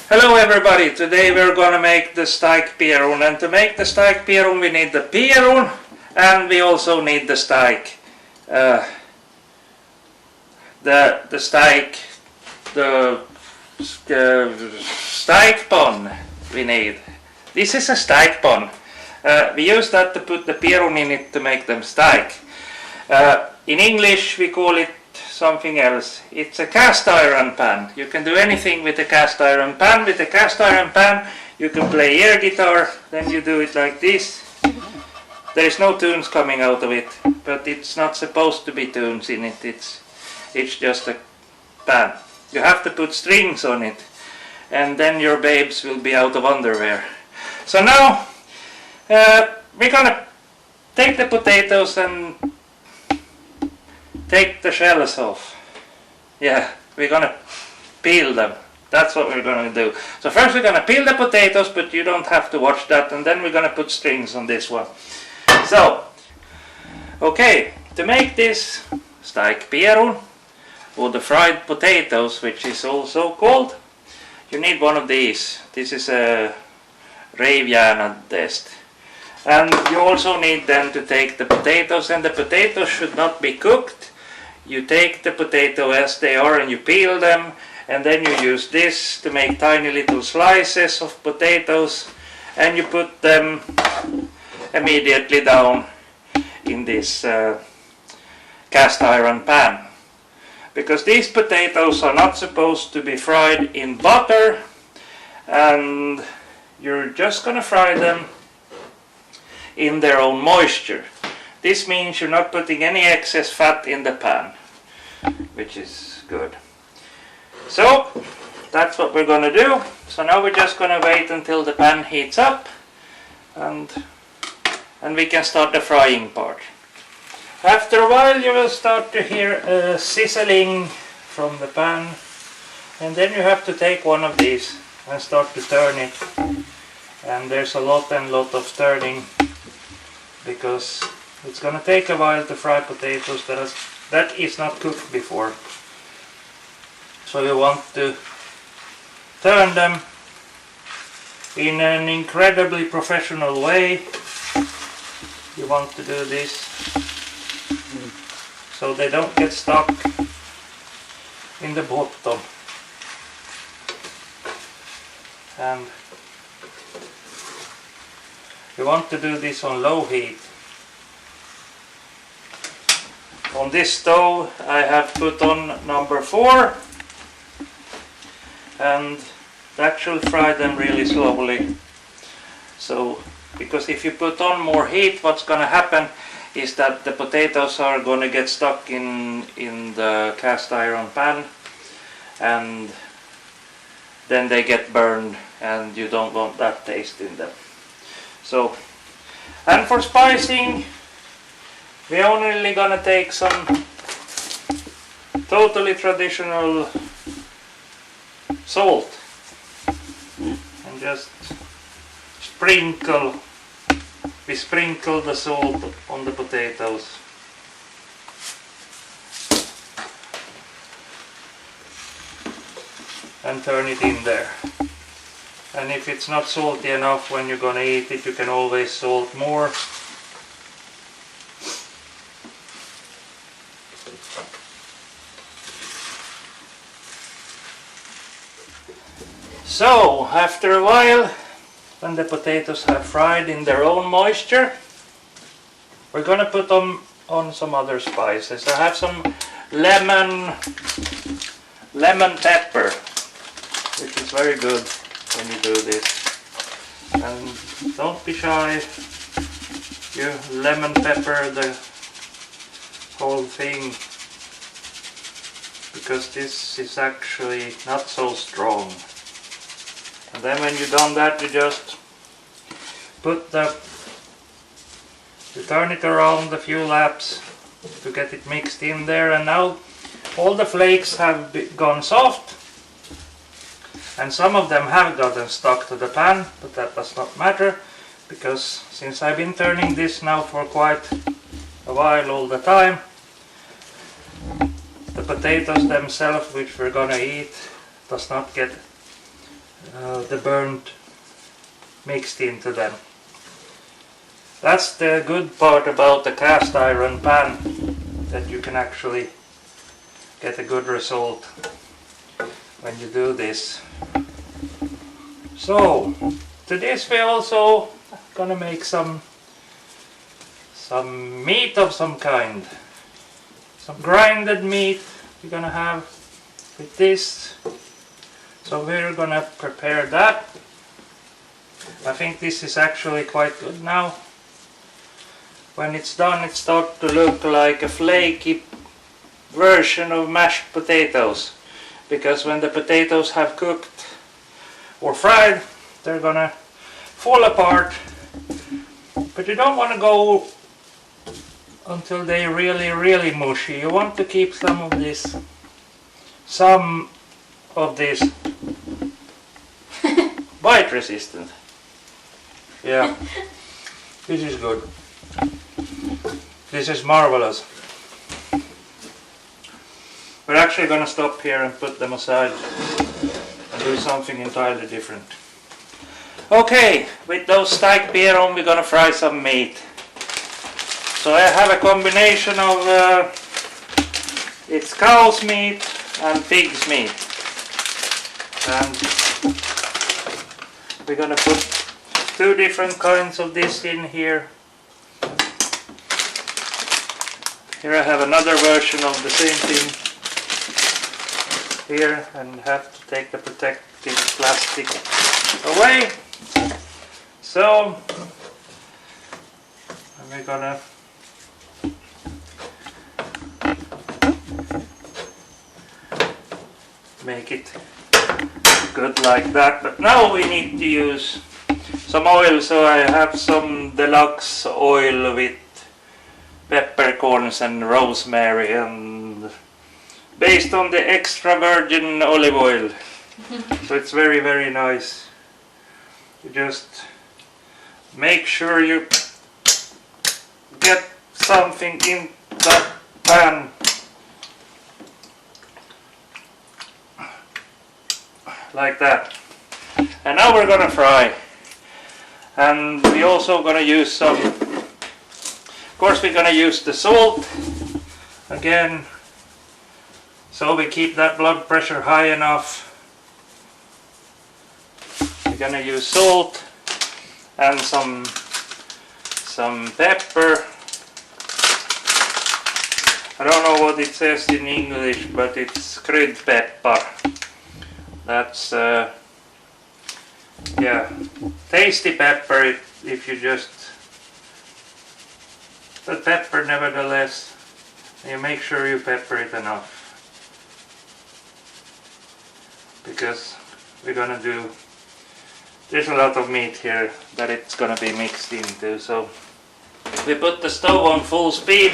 Hello everybody, today we're gonna make the steikpierun, and to make the steikpierun we need the pierun and we also need the steik. The steikpan we need. This is a steikpan. We use that to put the pierun in it to make them steik. In English we call it something else. It's a cast iron pan. You can do anything with a cast iron pan. With a cast iron pan you can play air guitar, then you do it like this. There is no tunes coming out of it, but it's not supposed to be tunes in it. It's just a pan. You have to put strings on it, and then your babes will be out of underwear. So now we're gonna take the potatoes and take the shells off. Yeah, we're gonna peel them. That's what we're gonna do. So first we're gonna peel the potatoes, but you don't have to watch that, and then we're gonna put strings on this one. So, okay, to make this steikpierun, or the fried potatoes, which is also called, you need one of these. This is a rivjärnad. And you also need then to take the potatoes, and the potatoes should not be cooked. You take the potato as they are and you peel them, and then you use this to make tiny little slices of potatoes, and you put them immediately down in this cast iron pan. Because these potatoes are not supposed to be fried in butter, and you're just gonna fry them in their own moisture. This means you're not putting any excess fat in the pan, which is good. So that's what we're gonna do. So now we're just gonna wait until the pan heats up, and we can start the frying part. After a while you will start to hear a sizzling from the pan, and then you have to take one of these and start to turn it. And there's a lot of turning, because it's gonna take a while to fry potatoes that is not cooked before. So you want to turn them in an incredibly professional way. You want to do this so they don't get stuck in the bottom. And you want to do this on low heat. On this stove I have put on number 4, and that should fry them really slowly. So, because if you put on more heat, what's going to happen is that the potatoes are going to get stuck in the cast iron pan, and then they get burned, and you don't want that taste in them. So, and for spicing, we're only gonna take some totally traditional salt and just sprinkle the salt on the potatoes. And turn it in there. And if it's not salty enough when you're gonna eat it, you can always salt more. So, after a while, when the potatoes have fried in their own moisture, we're gonna put on some other spices. I have some lemon pepper, which is very good when you do this. And don't be shy, you lemon pepper the whole thing, because this is actually not so strong. And then when you've done that, you just you turn it around a few laps to get it mixed in there, and now all the flakes have gone soft, and some of them have gotten stuck to the pan, but that does not matter, because since I've been turning this now for quite a while all the time, the potatoes themselves, which we're gonna eat, does not get the burnt mixed into them. That's the good part about the cast iron pan, that you can actually get a good result when you do this. So to this we also gonna make some meat of some kind. Some grinded meat we're gonna have with this. So we're gonna prepare that. I think this is actually quite good now. When it's done, it starts to look like a flaky version of mashed potatoes. Because when the potatoes have cooked or fried, they're gonna fall apart. But you don't want to go until they're really mushy. You want to keep some of this bite resistant. Yeah, this is good. This is marvelous. We're actually gonna stop here and put them aside and do something entirely different. Okay, with those steikpierre on, we're gonna fry some meat. So I have a combination of it's cow's meat and pig's meat, and we're gonna put 2 different kinds of this in here. Here I have another version of the same thing here, and have to take the protective plastic away. So we're gonna make it good like that. But now we need to use some oil, so I have some deluxe oil with peppercorns and rosemary, and based on the extra virgin olive oil. So it's very nice. You just make sure you get something in that pan. Like that. And now we're gonna fry. And we're also gonna use some, of course we're gonna use the salt again, so we keep that blood pressure high enough. We're gonna use salt and some pepper. I don't know what it says in English, but it's kryddpeppar. That's yeah, tasty pepper if you just, but pepper nevertheless. You make sure you pepper it enough, because we're gonna do, there's a lot of meat here that it's gonna be mixed into. So we put the stove on full speed,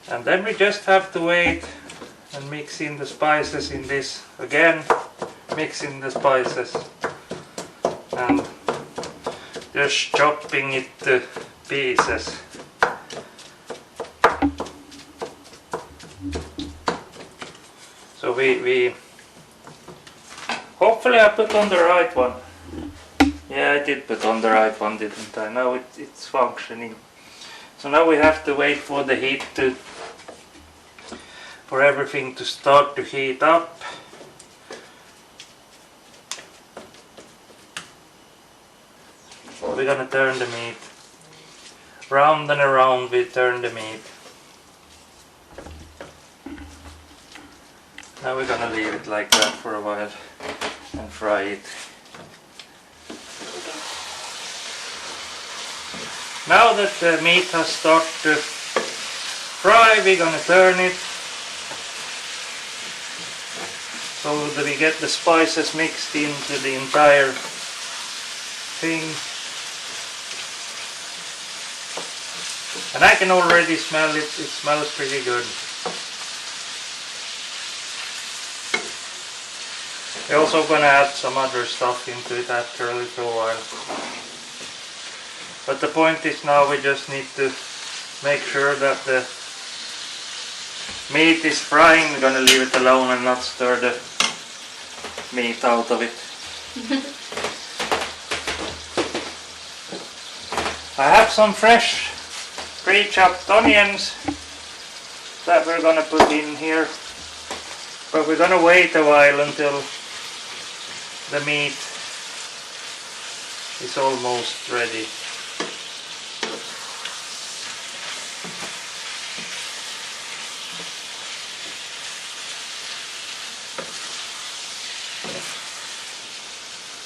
and then we just have to wait and mix in the spices in this. Again, mix in the spices and just chopping it to pieces. So we hopefully I put on the right one. Yeah, I did put on the right one, didn't I? Now it's functioning. So now we have to wait for the heat to, for everything to start to heat up. We're gonna turn the meat round and around. We turn the meat. Now we're gonna leave it like that for a while and fry it. Now that the meat has started to fry, we're gonna turn it so that we get the spices mixed into the entire thing. And I can already smell it, it smells pretty good. We're also gonna add some other stuff into it after a little while. But the point is now we just need to make sure that the meat is frying. We're gonna leave it alone and not stir the meat out of it. I have some fresh pre-chopped onions that we're gonna put in here, but we're gonna wait a while until the meat is almost ready.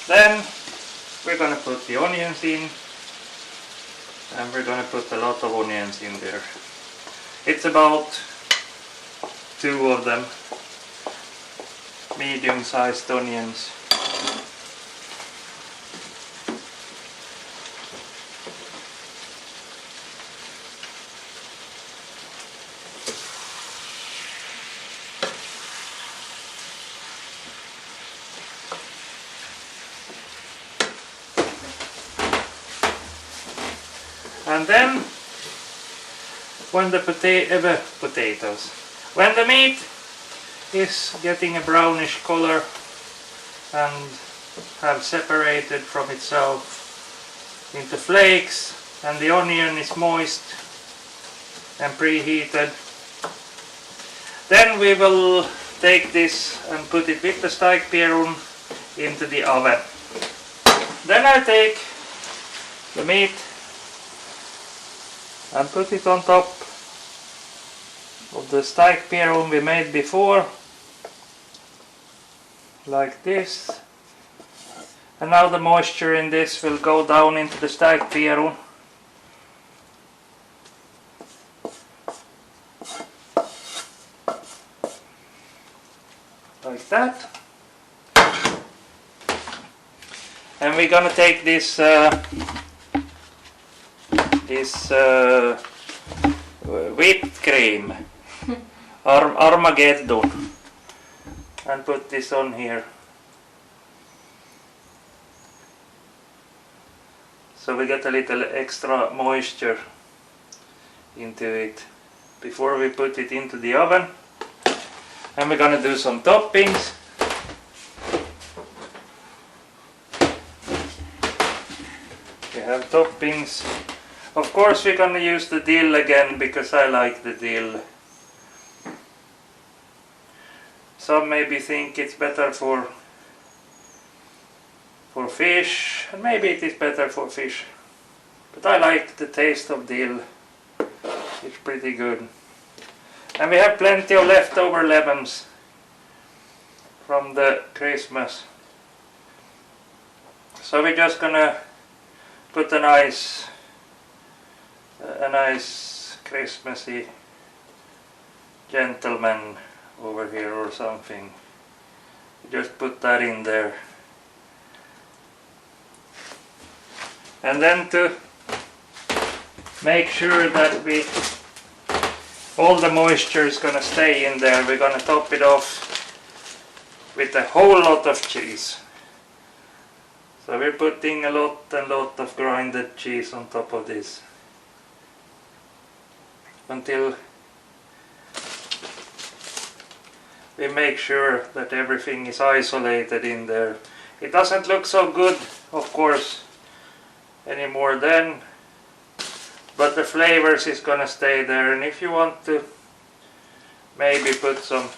Then we're gonna put the onions in, and we're gonna put a lot of onions in there. It's about 2 of them, medium-sized onions. And then, when the potatoes, when the meat is getting a brownish color and have separated from itself into flakes, and the onion is moist and preheated, then we will take this and put it with the steikpierun into the oven. Then I take the meat and put it on top of the steikpierun we made before, like this. And now the moisture in this will go down into the steikpierun. Like that. And we're gonna take this whipped cream, Armageddon, and put this on here. So we get a little extra moisture into it before we put it into the oven. And we're gonna do some toppings. We have toppings. Of course we're gonna use the dill again because I like the dill. Some maybe think it's better for fish, and maybe it is better for fish. But I like the taste of dill. It's pretty good. And we have plenty of leftover lemons from the Christmas. So we're just gonna put a nice Christmassy gentleman over here or something. Just put that in there. And then to make sure that all the moisture is gonna stay in there, we're gonna top it off with a whole lot of cheese. So we're putting a lot of grinded cheese on top of this until we make sure that everything is isolated in there. It doesn't look so good, of course, anymore then, but the flavors is gonna stay there. And if you want to maybe put some,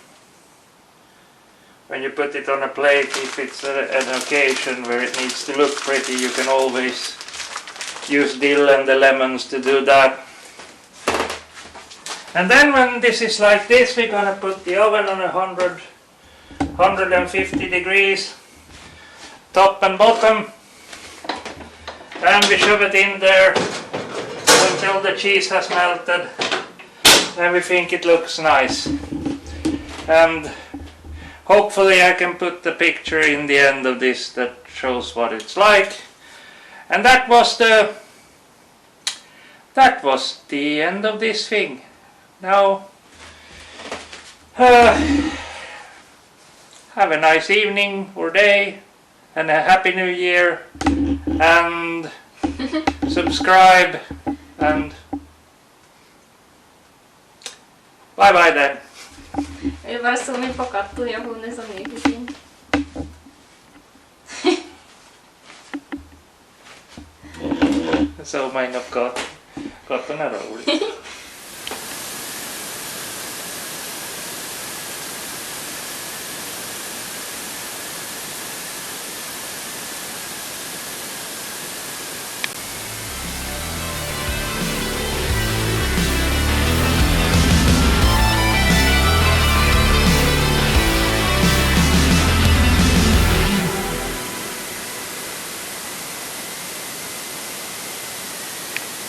when you put it on a plate, if it's an occasion where it needs to look pretty, you can always use dill and the lemons to do that. And then when this is like this, we're gonna put the oven on 150 degrees, top and bottom, and we shove it in there until the cheese has melted, and we think it looks nice. And hopefully I can put the picture in the end of this that shows what it's like. And that was the end of this thing. Now have a nice evening or day and a happy new year, and subscribe, and bye bye then. Eu vou assumir um pouco a tua, eu vou nessa minha. så man of cotton are rolled.